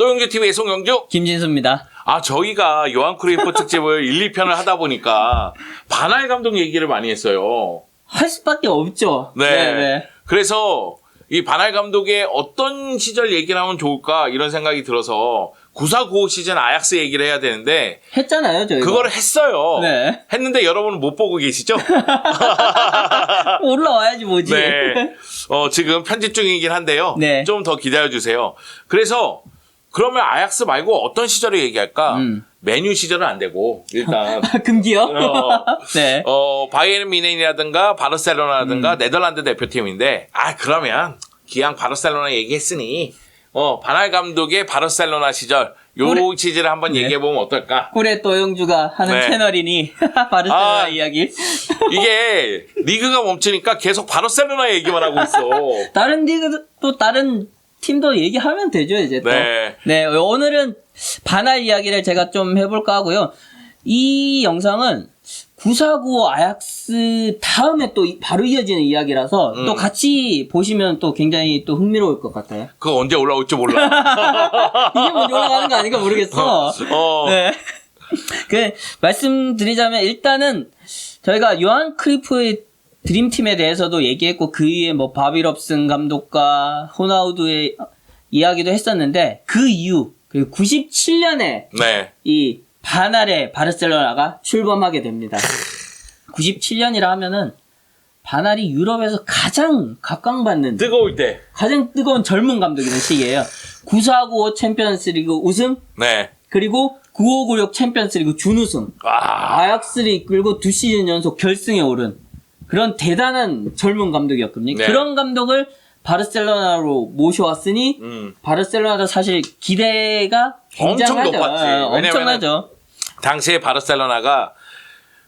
또영주TV의 송영주 김진수입니다. 저희가 요한 크루이프 특집을 1, 2편을 하다 보니까 바날 감독 얘기를 많이 했어요. 할 수밖에 없죠. 네. 그래서 이 바날 감독의 어떤 시절 얘기를 하면 좋을까 이런 생각이 들어서 9495 시즌 아약스 얘기를 해야 되는데 했잖아요, 저희가. 그거를 했어요. 네. 했는데 여러분은 못 보고 계시죠? 올라와야지 뭐지. 네. 지금 편집 중이긴 한데요. 네. 좀 더 기다려주세요. 그래서 그러면 아약스 말고 어떤 시절을 얘기할까? 메뉴 시절은 안 되고 일단 금기요? 네. 바이에른 뮌헨이라든가 바르셀로나라든가 네덜란드 대표팀인데 그러면 기왕 바르셀로나 얘기했으니 바날 감독의 바르셀로나 시절 요 시절을 한번 네. 얘기해보면 어떨까? 꿀의 또영주가 하는 네. 채널이니 바르셀로나 이야기. 이게 리그가 멈추니까 계속 바르셀로나 얘기만 하고 있어. 다른 리그 또 다른 팀도 얘기하면 되죠, 이제 또. 네. 네, 오늘은 바날 이야기를 제가 좀 해볼까 하고요. 이 영상은 9495 아약스 다음에 또 바로 이어지는 이야기라서 또 같이 보시면 또 굉장히 또 흥미로울 것 같아요. 그거 언제 올라올지 몰라. 이게 먼저 올라가는 거 아닌가 모르겠어. 네. 말씀드리자면 일단은 저희가 요한 크루이프의 드림팀에 대해서도 얘기했고 그 위에 뭐 바비럽슨 감독과 호나우두의 이야기도 했었는데 그 이후 그리고 97년에 네. 이 바날의 바르셀로나가 출범하게 됩니다. 97년이라 하면은 바날이 유럽에서 가장 각광받는 뜨거울 때. 가장 뜨거운 젊은 감독이는 시기예요. 9495 챔피언스리그 우승 네. 그리고 9596 챔피언스리그 준우승 아약스를 이끌고 2시즌 연속 결승에 오른 그런 대단한 젊은 감독이었거든요. 네. 그런 감독을 바르셀로나로 모셔왔으니 바르셀로나도 사실 기대가 굉장하죠. 엄청 높았지. 엄청나죠. 당시에 바르셀로나가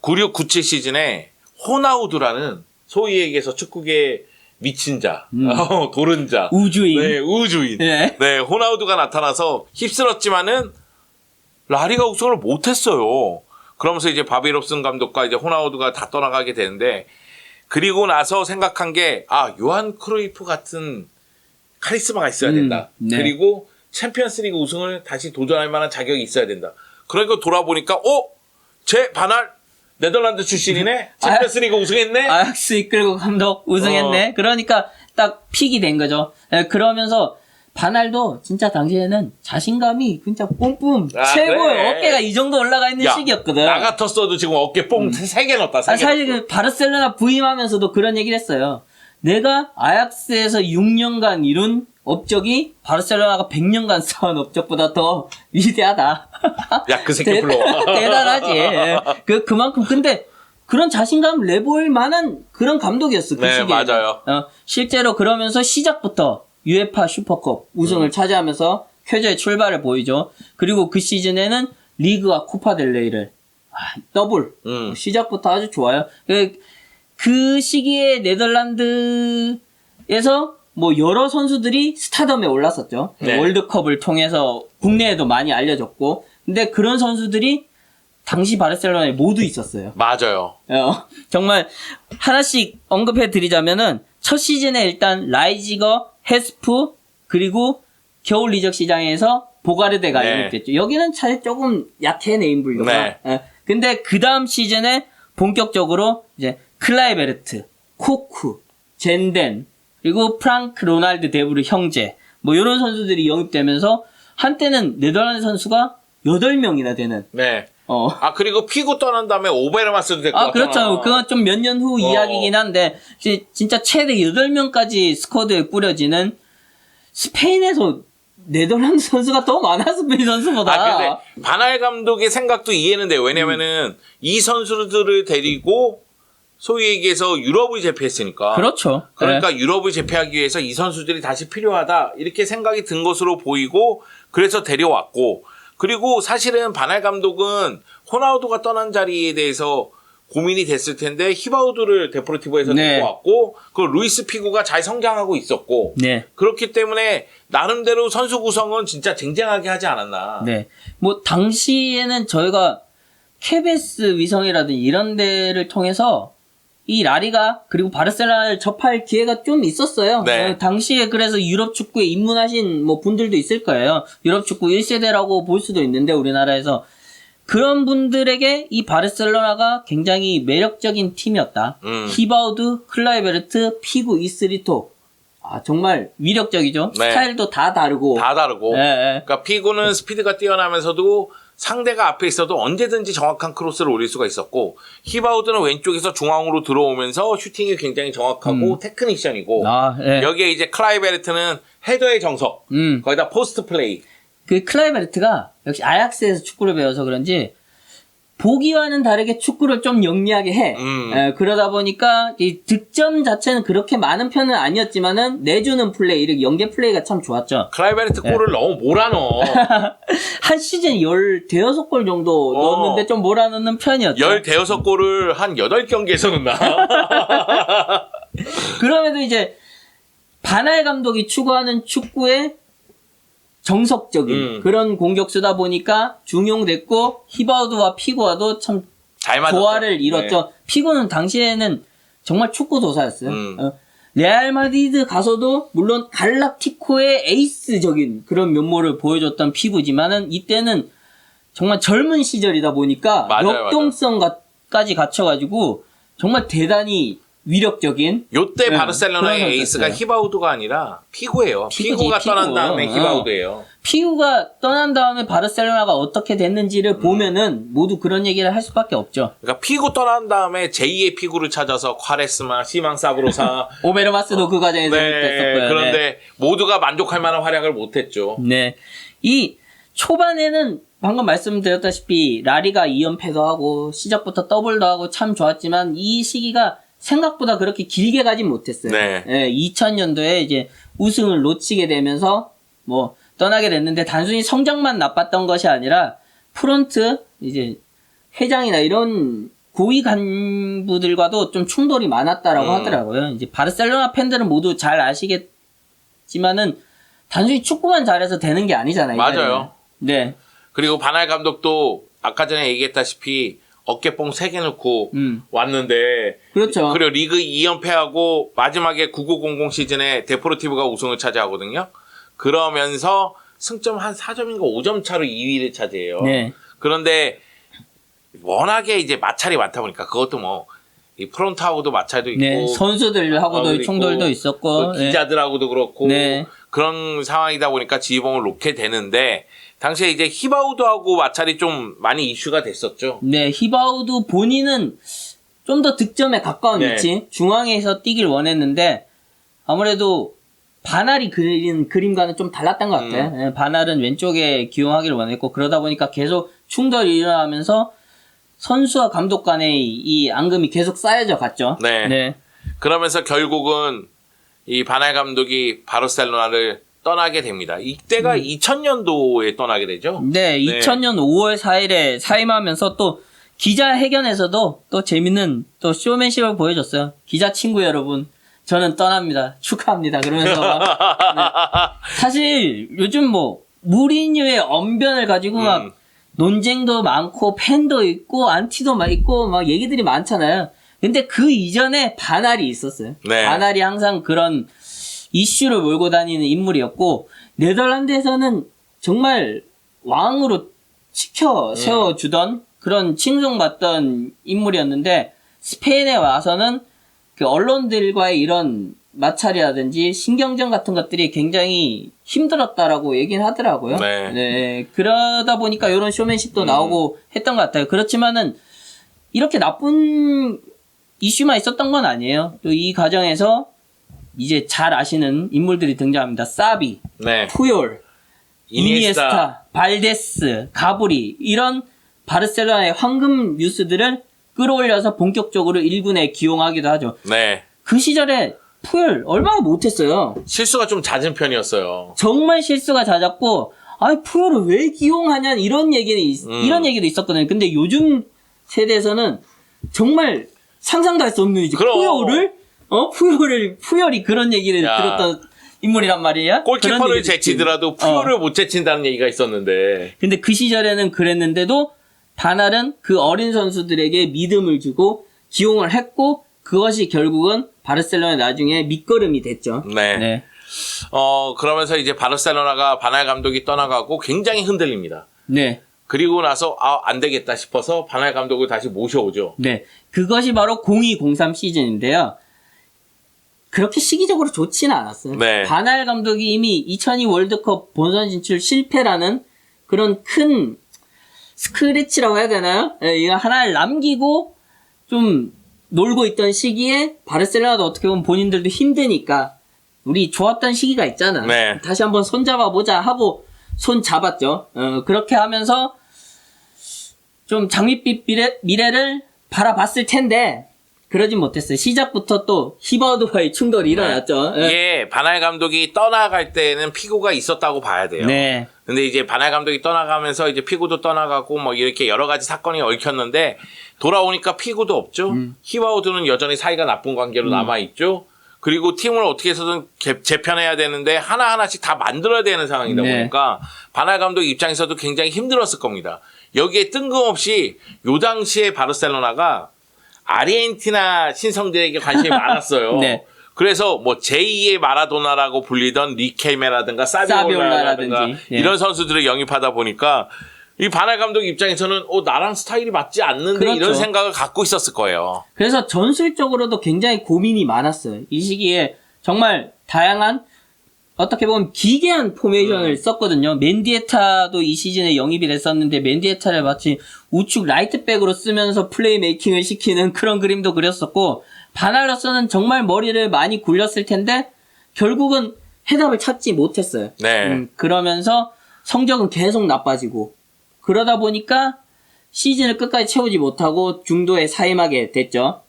96-97 시즌에 호나우두라는 소위 얘기해서 축구계 미친 자, 도른 자, 우주인. 네, 우주인. 네. 네, 호나우두가 나타나서 휩쓸었지만은 라리가 우승을 못했어요. 그러면서 이제 바비롭슨 감독과 이제 호나우두가 다 떠나가게 되는데 그리고 나서 생각한 게 요한 크루이프 같은 카리스마가 있어야 된다. 네. 그리고 챔피언스리그 우승을 다시 도전할 만한 자격이 있어야 된다. 그러니까 돌아보니까 제 바날 네덜란드 출신이네. 챔피언스리그 우승했네. 아약스 이끌고 감독 우승했네. 그러니까 딱 픽이 된 거죠. 네, 그러면서 바날도 진짜 당시에는 자신감이 진짜 뿜뿜 최고의 그래. 어깨가 이 정도 올라가 있는 시기였거든. 나 같았어도 지금 어깨 뽕 3개 넣었다. 사실 그 바르셀로나 부임하면서도 그런 얘기를 했어요. 내가 아약스에서 6년간 이룬 업적이 바르셀로나가 100년간 쌓은 업적보다 더 위대하다. 야, 그 새끼 불러와. 대단하지. 그만큼 근데 그런 자신감을 내보일 만한 그런 감독이었어. 그 네, 시기에. 맞아요. 실제로 그러면서 시작부터 UEFA 슈퍼컵 우승을 차지하면서 쾌저의 출발을 보이죠. 그리고 그 시즌에는 리그와 코파델레이를 더블 시작부터 아주 좋아요. 그 시기에 네덜란드에서 뭐 여러 선수들이 스타덤에 올랐었죠. 네. 월드컵을 통해서 국내에도 많이 알려졌고 근데 그런 선수들이 당시 바르셀로나에 모두 있었어요. 맞아요. 정말 하나씩 언급해 드리자면은 첫 시즌에 일단 라이지거, 헤스프 그리고 겨울 이적 시장에서 보가르데가 네. 영입됐죠. 여기는 사실 조금 약해 네임 분류가. 네. 근데 그 다음 시즌에 본격적으로 이제 클라이베르트, 코쿠, 젠덴 그리고 프랑크 로날드 데브르 형제 뭐 이런 선수들이 영입되면서 한때는 네덜란드 선수가 8명이나 되는. 네. 그리고 피구 떠난 다음에 오베르마스도 됐고. 그렇죠. 그건 좀 몇 년 후 이야기긴 한데, 진짜 최대 8명까지 스쿼드에 꾸려지는 스페인에서 네덜란드 선수가 더 많아, 스페인 선수보다. 근데 바날 감독의 생각도 이해는 돼요. 왜냐면은 이 선수들을 데리고 소위 얘기해서 유럽을 제패했으니까. 그렇죠. 그러니까 유럽을 제패하기 위해서 이 선수들이 다시 필요하다. 이렇게 생각이 든 것으로 보이고, 그래서 데려왔고, 그리고 사실은 바날 감독은 호나우두가 떠난 자리에 대해서 고민이 됐을 텐데 히바우두를 데포르티보에서 데리고 왔고 그 루이스 피구가 잘 성장하고 있었고 그렇기 때문에 나름대로 선수 구성은 진짜 쟁쟁하게 하지 않았나. 네. 뭐 당시에는 저희가 KBS 위성이라든지 이런 데를 통해서 이 라리가 그리고 바르셀로나를 접할 기회가 좀 있었어요. 네. 당시에 그래서 유럽 축구에 입문하신 뭐 분들도 있을 거예요. 유럽 축구 1세대라고 볼 수도 있는데 우리나라에서 그런 분들에게 이 바르셀로나가 굉장히 매력적인 팀이었다. 히바우드, 클라이베르트, 피구, 이스리토. 아, 정말 위력적이죠. 네. 스타일도 다 다르고. 다 다르고. 예, 예. 그러니까 피구는 스피드가 뛰어나면서도 상대가 앞에 있어도 언제든지 정확한 크로스를 올릴 수가 있었고, 히바우드는 왼쪽에서 중앙으로 들어오면서 슈팅이 굉장히 정확하고 테크니션이고, 아, 예. 여기에 이제 클라이베르트는 헤더의 정석, 거기다 포스트 플레이. 그 클라이베르트가 역시 아약스에서 축구를 배워서 그런지 보기와는 다르게 축구를 좀 영리하게 해. 그러다 보니까 이 득점 자체는 그렇게 많은 편은 아니었지만은 내주는 플레이, 이렇게 연계 플레이가 참 좋았죠. 클라이베르트 골을 너무 몰아넣어. 한 시즌 15골 정도 넣었는데 좀 몰아넣는 편이었죠. 15골을 한 8경기에서 넣나? 그럼에도 이제 바날 감독이 추구하는 축구의 정석적인 그런 공격수다 보니까 중용됐고 히바우드와 피구와도 참 잘 맞았죠. 조화를 이뤘죠. 네. 피구는 당시에는 정말 축구 도사였어요. 레알 마드리드 가서도 물론 갈락티코의 에이스적인 그런 면모를 보여줬던 피구지만은 이때는 정말 젊은 시절이다 보니까 맞아요, 역동성까지 갖춰가지고 정말 대단히 위력적인 요때 네, 바르셀로나의 그런 에이스가 거였어요. 히바우드가 아니라 피구예요. 피구지, 피구가 떠난 피구. 다음에 히바우드예요. 피구가 떠난 다음에 바르셀로나가 어떻게 됐는지를 보면은 모두 그런 얘기를 할 수밖에 없죠. 그러니까 피구 떠난 다음에 제2의 피구를 찾아서 콰레스마, 시망 사브로사 오베르마스도 그 과정에서 됐었고요. 그런데 모두가 만족할 만한 활약을 못했죠. 네. 이 초반에는 방금 말씀드렸다시피 라리가 2연패도 하고 시작부터 더블도 하고 참 좋았지만 이 시기가 생각보다 그렇게 길게 가진 못했어요. 네. 2000년도에 이제 우승을 놓치게 되면서 뭐 떠나게 됐는데 단순히 성적만 나빴던 것이 아니라 프론트 이제 회장이나 이런 고위 간부들과도 좀 충돌이 많았다라고 하더라고요. 이제 바르셀로나 팬들은 모두 잘 아시겠지만은 단순히 축구만 잘해서 되는 게 아니잖아요. 맞아요. 네. 그리고 바날 감독도 아까 전에 얘기했다시피 어깨뽕 3개 넣고 왔는데 그렇죠. 그리고 리그 2연패하고 마지막에 9900 시즌에 데포르티브가 우승을 차지하거든요. 그러면서 승점 한 4점인가 5점 차로 2위를 차지해요. 네. 그런데 워낙에 이제 마찰이 많다 보니까 그것도 뭐 이 프론트하고도 마찰도 있고 네. 선수들하고도 있고, 충돌도 있었고 그 기자들하고도 그렇고 네. 그런 상황이다 보니까 지휘봉을 놓게 되는데 당시에 이제 히바우드하고 마찰이 좀 많이 이슈가 됐었죠. 네, 히바우드 본인은 좀 더 득점에 가까운 네. 위치, 중앙에서 뛰길 원했는데 아무래도 바날이 그린 그림과는 좀 달랐던 것 같아요. 네, 바날은 왼쪽에 기용하기를 원했고 그러다 보니까 계속 충돌이 일어나면서 선수와 감독 간의 이 앙금이 계속 쌓여져 갔죠. 네. 그러면서 결국은 이 바날 감독이 바르셀로나를 떠나게 됩니다. 이때가 2000년도에 떠나게 되죠. 네, 2000년 5월 4일에 사임하면서 또 기자회견에서도 또 재밌는 또 쇼맨십을 보여줬어요. 기자 친구 여러분, 저는 떠납니다. 축하합니다. 그러면서 사실 요즘 뭐 무리뉴의 언변을 가지고 막 논쟁도 많고 팬도 있고 안티도 막 있고 막 얘기들이 많잖아요. 근데 그 이전에 바날이 있었어요. 네. 바날이 항상 그런 이슈를 몰고 다니는 인물이었고 네덜란드에서는 정말 왕으로 치켜 세워주던 그런 칭송받던 인물이었는데 스페인에 와서는 그 언론들과의 이런 마찰이라든지 신경전 같은 것들이 굉장히 힘들었다라고 얘기는 하더라고요. 네. 그러다 보니까 이런 쇼맨십도 나오고 했던 것 같아요. 그렇지만은 이렇게 나쁜 이슈만 있었던 건 아니에요. 또 이 과정에서 이제 잘 아시는 인물들이 등장합니다. 사비, 네. 푸yor, 이니에스타, 발데스, 가브리 이런 바르셀로나의 황금 뉴스들을 끌어올려서 본격적으로 1군에 기용하기도 하죠. 네. 그 시절에 푸열 얼마나 못했어요. 실수가 좀 잦은 편이었어요. 정말 실수가 잦았고, 푸열을 왜 기용하냐 이런 얘기도 있었거든요. 근데 요즘 세대에서는 정말 상상도 할 수 없는 이제 그럼. 푸열이 그런 얘기를 들었던 인물이란 말이야. 골키퍼를 그런 얘기를 제치더라도 푸열을 못 제친다는 얘기가 있었는데. 근데 그 시절에는 그랬는데도 바날은 그 어린 선수들에게 믿음을 주고 기용을 했고 그것이 결국은 바르셀로나 나중에 밑거름이 됐죠. 네. 네. 그러면서 이제 바르셀로나가 바날 감독이 떠나가고 굉장히 흔들립니다. 네. 그리고 나서 안 되겠다 싶어서 바날 감독을 다시 모셔오죠. 네. 그것이 바로 02-03 시즌인데요. 그렇게 시기적으로 좋지는 않았어요. 네. 바날 감독이 이미 2002 월드컵 본선 진출 실패라는 그런 큰 스크래치라고 해야 되나요? 예, 이거 하나를 남기고 좀 놀고 있던 시기에 바르셀로나도 어떻게 보면 본인들도 힘드니까 우리 좋았던 시기가 있잖아. 네. 다시 한번 손잡아보자 하고 손 잡았죠. 그렇게 하면서 좀 장밋빛 미래를 바라봤을 텐데 그러진 못했어요. 시작부터 또 히버드와의 충돌이 일어났죠. 예. 이게 바날 감독이 떠나갈 때는 피고가 있었다고 봐야 돼요. 네. 근데 이제 바날 감독이 떠나가면서 이제 피고도 떠나가고 뭐 이렇게 여러 가지 사건이 얽혔는데 돌아오니까 피고도 없죠. 히바우드는 여전히 사이가 나쁜 관계로 남아있죠. 그리고 팀을 어떻게 해서든 재편해야 되는데 하나하나씩 다 만들어야 되는 상황이다 네. 보니까 바날 감독 입장에서도 굉장히 힘들었을 겁니다. 여기에 뜬금없이 요 당시에 바르셀로나가 아르헨티나 신성들에게 관심이 많았어요. 네. 그래서 뭐 제2의 마라도나라고 불리던 리켈메라든가 사비올라라든가 사비올라라든지, 예. 이런 선수들을 영입하다 보니까 이 바날 감독 입장에서는 나랑 스타일이 맞지 않는데 그렇죠. 이런 생각을 갖고 있었을 거예요. 그래서 전술적으로도 굉장히 고민이 많았어요. 이 시기에 정말 다양한 어떻게 보면 기괴한 포메이션을 썼거든요. 맨디에타도 이 시즌에 영입이 됐었는데 맨디에타를 마치 우측 라이트백으로 쓰면서 플레이메이킹을 시키는 그런 그림도 그렸었고 바날로서는 정말 머리를 많이 굴렸을 텐데 결국은 해답을 찾지 못했어요. 네. 그러면서 성적은 계속 나빠지고 그러다 보니까 시즌을 끝까지 채우지 못하고 중도에 사임하게 됐죠.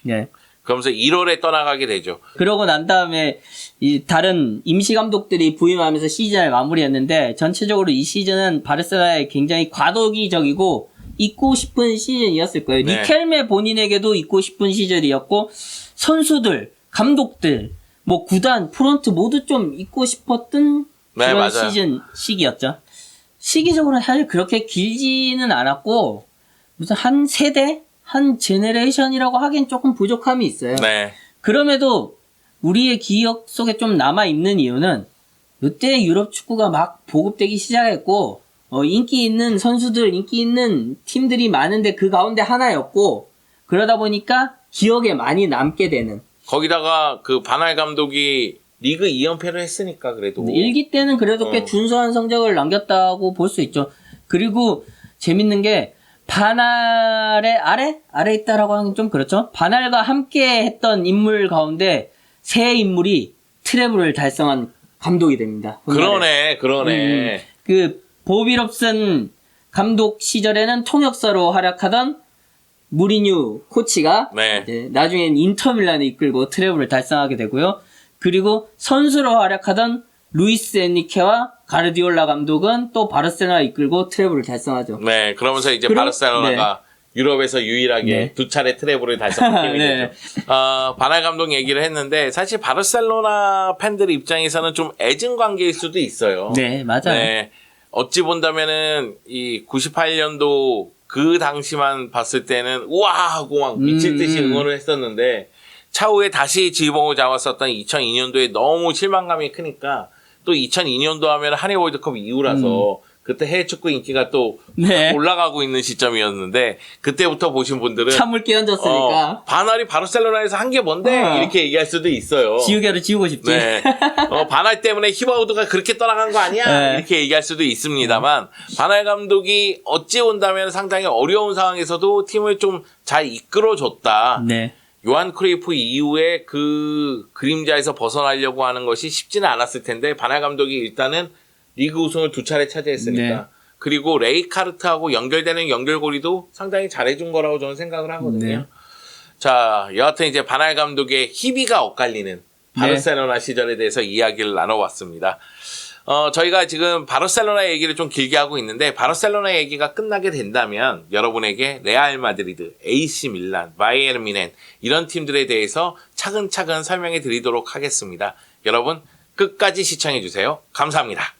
네. 그러면서 1월에 떠나가게 되죠. 그러고 난 다음에 이 다른 임시 감독들이 부임하면서 시즌을 마무리했는데 전체적으로 이 시즌은 바르셀로나에 굉장히 과도기적이고 잊고 싶은 시즌이었을 거예요. 네. 리켈메 본인에게도 잊고 싶은 시즌이었고 선수들, 감독들, 뭐 구단, 프론트 모두 좀 잊고 싶었던 네, 그런 맞아요. 시기였죠. 시기적으로는 사실 그렇게 길지는 않았고 무슨 한 세대, 한 제네레이션이라고 하기엔 조금 부족함이 있어요. 네. 그럼에도 우리의 기억 속에 좀 남아있는 이유는 이때 유럽 축구가 막 보급되기 시작했고 인기 있는 선수들, 인기 있는 팀들이 많은데 그 가운데 하나였고 그러다 보니까 기억에 많이 남게 되는 거기다가 그 바날 감독이 리그 2연패를 했으니까 그래도 1기 때는 그래도 꽤 준수한 성적을 남겼다고 볼 수 있죠. 그리고 재밌는 게 바날의 아래 있다라고 하는 건 좀 그렇죠. 바날과 함께 했던 인물 가운데 세 인물이 트래블을 달성한 감독이 됩니다. 그러네. 그 보비 롭슨 감독 시절에는 통역사로 활약하던 무리뉴 코치가 네. 이제 나중엔 인터밀란을 이끌고 트래블을 달성하게 되고요. 그리고 선수로 활약하던 루이스 엔리케와 가르디올라 감독은 또 바르셀로나 이끌고 트래블을 달성하죠. 네, 그러면서 이제 그럼- 바르셀로나가 유럽에서 유일하게 네. 두 차례 트래블을 달성한 팀이 네. 되죠. 바날 감독 얘기를 했는데 사실 바르셀로나 팬들 입장에서는 좀 애증 관계일 수도 있어요. 네, 맞아요. 네, 어찌 본다면은 이 98년도 그 당시만 봤을 때는 우와 하고 막 미칠 듯이 응원을 했었는데 차후에 다시 지봉을 잡았었던 2002년도에 너무 실망감이 크니까 또 2002년도 하면 한해 월드컵 이후라서 그때 해외 축구 인기가 또 네. 올라가고 있는 시점이었는데 그때부터 보신 분들은 찬물 끼얹었으니까 바날이 바르셀로나에서 한 게 뭔데 이렇게 얘기할 수도 있어요. 지우개를 지우고 싶지. 네. 바날 때문에 히바우드가 그렇게 떠나간 거 아니야? 네. 이렇게 얘기할 수도 있습니다만 바날 감독이 어찌 온다면 상당히 어려운 상황에서도 팀을 좀 잘 이끌어줬다. 네. 요한 크루이프 이후에 그 그림자에서 벗어나려고 하는 것이 쉽지는 않았을 텐데 바날 감독이 일단은 리그 우승을 두 차례 차지했으니까 네. 그리고 레이카르트하고 연결되는 연결고리도 상당히 잘해준 거라고 저는 생각을 하거든요. 네. 자, 여하튼 이제 바날 감독의 희비가 엇갈리는 바르셀로나 시절에 대해서 이야기를 나눠봤습니다. 저희가 지금 바르셀로나 얘기를 좀 길게 하고 있는데 바르셀로나 얘기가 끝나게 된다면 여러분에게 레알 마드리드, AC 밀란, 바이에른 뮌헨 이런 팀들에 대해서 차근차근 설명해 드리도록 하겠습니다. 여러분 끝까지 시청해 주세요. 감사합니다.